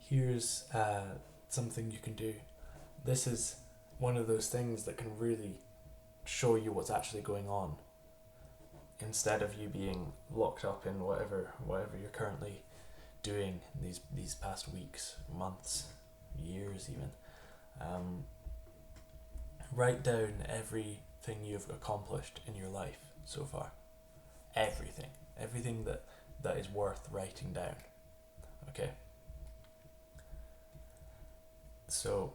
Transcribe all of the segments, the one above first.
Here's something you can do. This is one of those things that can really show you what's actually going on, instead of you being locked up in whatever you're currently doing these past weeks, months, years even. Write down everything you've accomplished in your life so far. Everything that is worth writing down. Okay. So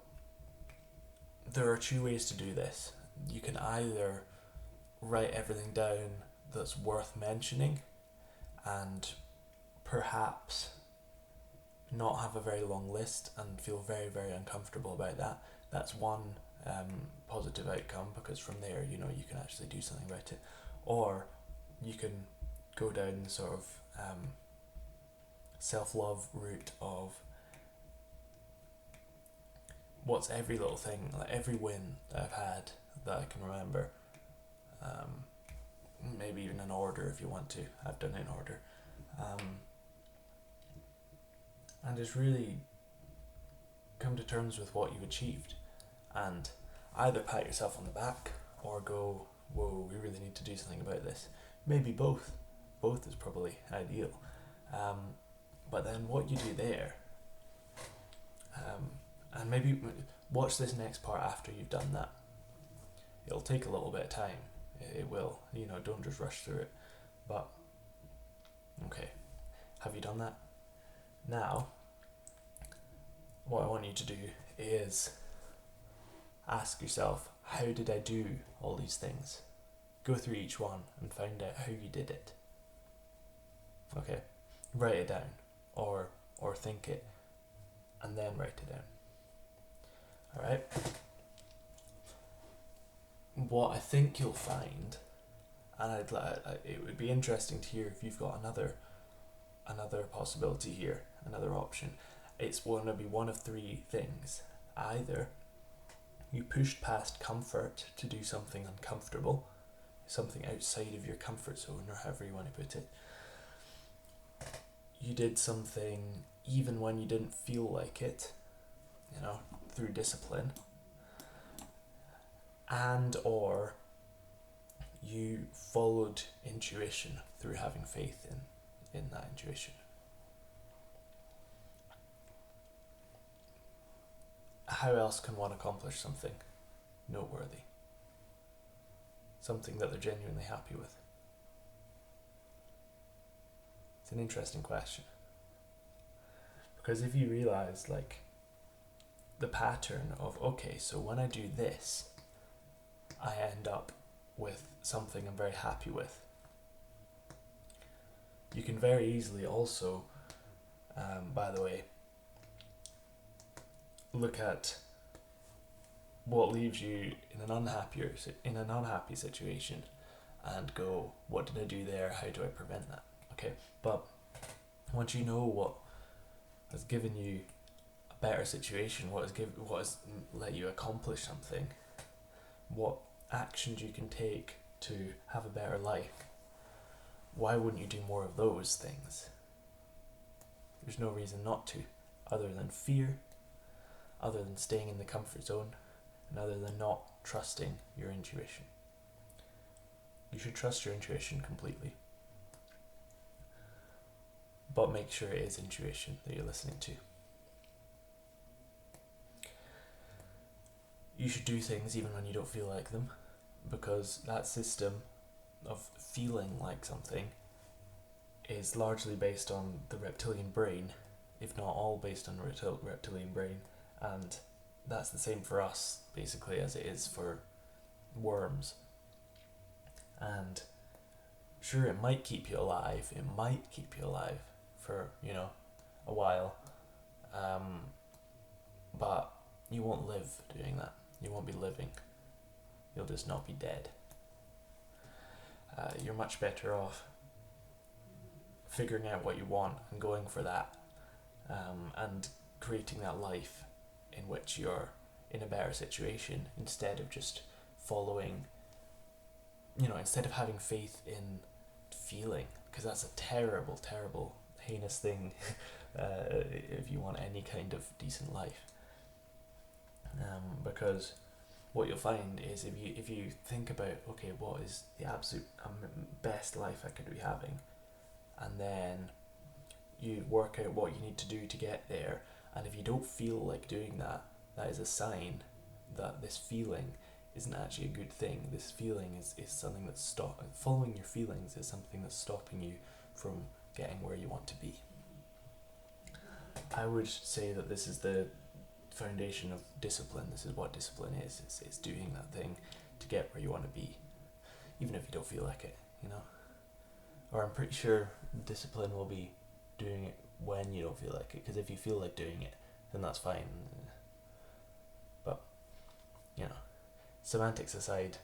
there are two ways to do this. You can either write everything down that's worth mentioning and perhaps not have a very long list and feel very, very uncomfortable about that. That's one positive outcome, because from there, you can actually do something about it. Or you can go down the sort of self-love route of what's every little thing, like every win that I've had that I can remember. Maybe even in order if you want to. I've done it in order. And just really come to terms with what you've achieved, and either pat yourself on the back or go, whoa, we really need to do something about this. Maybe both. Both is probably ideal. But then what you do there, and maybe watch this next part after you've done that. It'll take a little bit of time. It will. Don't just rush through it. But, okay. Have you done that? Now, what I want you to do is ask yourself, how did I do all these things? Go through each one and find out how you did it. Okay? Write it down, or think it, and then write it down. Alright? What I think you'll find, and it would be interesting to hear if you've got another possibility here, another option. It's going to be one of three things. Either you pushed past comfort to do something uncomfortable, something outside of your comfort zone, or however you want to put it. You did something even when you didn't feel like it, through discipline. And or you followed intuition through having faith in that intuition. How else can one accomplish something noteworthy? Something that they're genuinely happy with? It's an interesting question. Because if you realise, the pattern of, okay, so when I do this, I end up with something I'm very happy with. You can very easily also, by the way, look at what leaves you in an unhappy situation and go, what did I do there? How do I prevent that? Okay, but once you know what has given you a better situation, what has let you accomplish something, what actions you can take to have a better life, why wouldn't you do more of those things? There's no reason not to, other than fear, other than staying in the comfort zone, and other than not trusting your intuition. You should trust your intuition completely, but make sure it is intuition that you're listening to. You should do things even when you don't feel like them, because that system of feeling like something is largely based on the reptilian brain, if not all based on the reptilian brain, and that's the same for us, basically, as it is for worms. And sure, it might keep you alive for, a while, but you won't live doing that. You won't be living. You'll just not be dead. You're much better off figuring out what you want and going for that, and creating that life in which you're in a better situation, instead of just following, instead of having faith in feeling, because that's a terrible, terrible, heinous thing if you want any kind of decent life. Because what you'll find is if you think about, okay, what is the absolute best life I could be having, and then you work out what you need to do to get there, and if you don't feel like doing that, that is a sign that this feeling isn't actually a good thing. This feeling is something that's following your feelings is something that's stopping you from getting where you want to be. I would say that this is the foundation of discipline. This is what discipline is. It's doing that thing to get where you want to be, even if you don't feel like it, you know? Or I'm pretty sure discipline will be doing it when you don't feel like it, because if you feel like doing it, then that's fine. But, you know, semantics aside,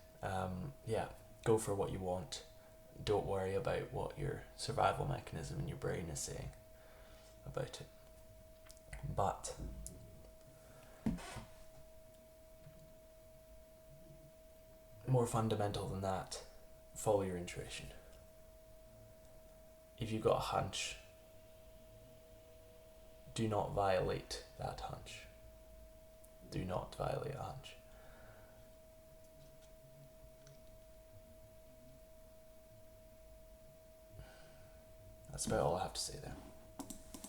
yeah, go for what you want. Don't worry about what your survival mechanism in your brain is saying about it. But more fundamental than that, follow your intuition. If you've got a hunch, do not violate that hunch. Do not violate a hunch. That's about all I have to say there.